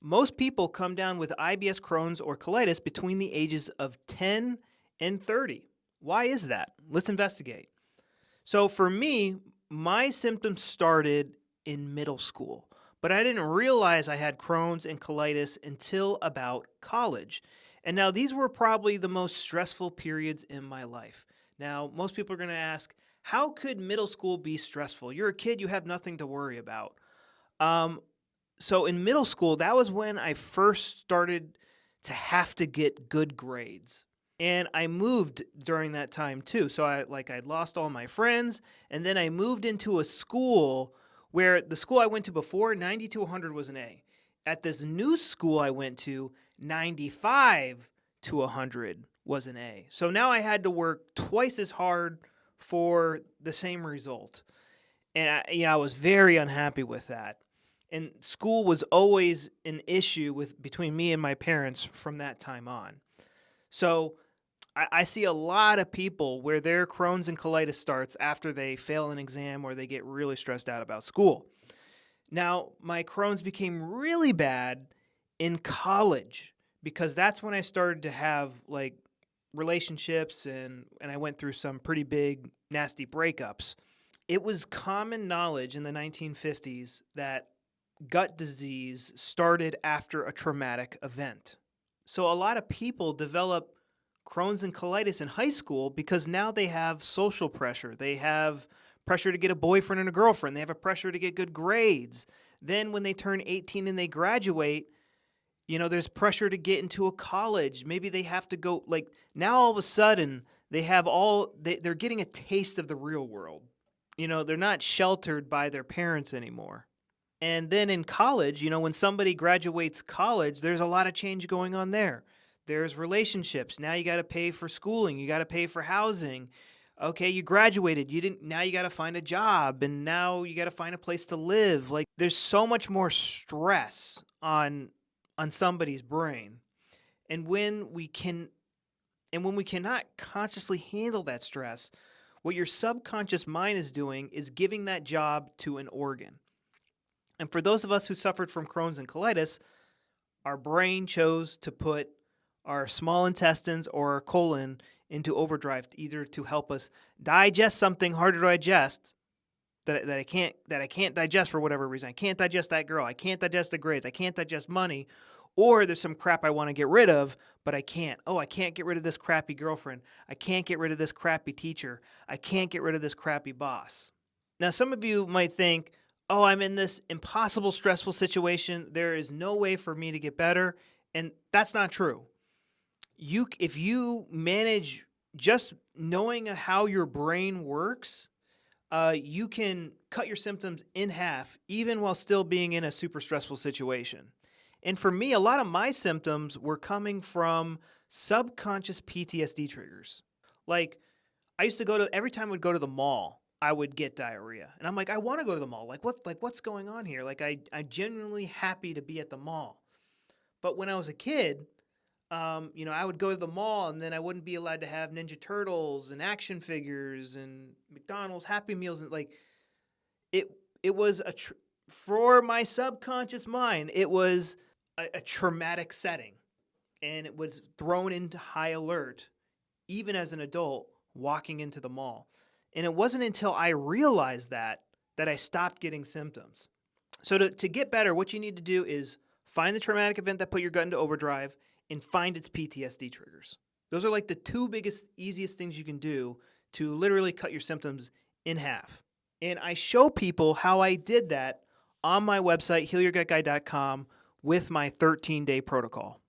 Most people come down with IBS, Crohn's, or colitis between the ages of 10 and 30. Why is that? Let's investigate. So, for me, my symptoms started in middle school, but I didn't realize I had Crohn's and colitis until about college. And now these were probably the most stressful periods in my life. Now, most people are going to ask, how could middle school be stressful? You're a kid, you have nothing to worry about. Um, so in middle school, that was when I first started to have to get good grades. And I moved during that time too. So I'd lost all my friends, and then I moved into a school where the school I went to before, 90 to 100 was an A. At this new school I went to, 95 to 100 was an A. So now I had to work twice as hard for the same result. And I was very unhappy with that. And school was always an issue with between me and my parents from that time on. So I see a lot of people where their Crohn's and colitis starts after they fail an exam or they get really stressed out about school. Now, my Crohn's became really bad in college because that's when I started to have like relationships and I went through some pretty big nasty breakups. It was common knowledge in the 1950s that gut disease started after a traumatic event. So a lot of people develop Crohn's and colitis in high school because now they have social pressure. They have pressure to get a boyfriend and a girlfriend. They have a pressure to get good grades. Then when they turn 18 and they graduate, there's pressure to get into a college. Maybe they have to go like now all of a sudden they're getting a taste of the real world. They're not sheltered by their parents anymore. And then in college, when somebody graduates college, there's a lot of change going on there. There's relationships. Now you got to pay for schooling, you got to pay for housing. Okay, you graduated, you didn't now you got to find a job and now you got to find a place to live. Like there's so much more stress on somebody's brain. And when we cannot consciously handle that stress, what your subconscious mind is doing is giving that job to an organ. And for those of us who suffered from Crohn's and colitis, our brain chose to put our small intestines or our colon into overdrive, either to help us digest something harder to digest that I can't digest for whatever reason. I can't digest that girl. I can't digest the grades. I can't digest money. Or there's some crap I want to get rid of, but I can't. Oh, I can't get rid of this crappy girlfriend. I can't get rid of this crappy teacher. I can't get rid of this crappy boss. Now, some of you might think, oh, I'm in this impossible, stressful situation. There is no way for me to get better. And that's not true. If you manage just knowing how your brain works, you can cut your symptoms in half, even while still being in a super stressful situation. And for me, a lot of my symptoms were coming from subconscious PTSD triggers. Like, I used to every time I would go to the mall, I would get diarrhea. And I'm like, I want to go to the mall. What's going on here? Like, I'm genuinely happy to be at the mall. But when I was a kid, I would go to the mall and then I wouldn't be allowed to have Ninja Turtles and action figures and McDonald's Happy Meals. And like, it, it was for my subconscious mind, it was a traumatic setting, and it was thrown into high alert, even as an adult walking into the mall. And it wasn't until I realized that I stopped getting symptoms. So to get better, what you need to do is find the traumatic event that put your gut into overdrive and find its PTSD triggers. Those are like the two biggest, easiest things you can do to literally cut your symptoms in half. And I show people how I did that on my website, healyourgutguide.com, with my 13-day protocol.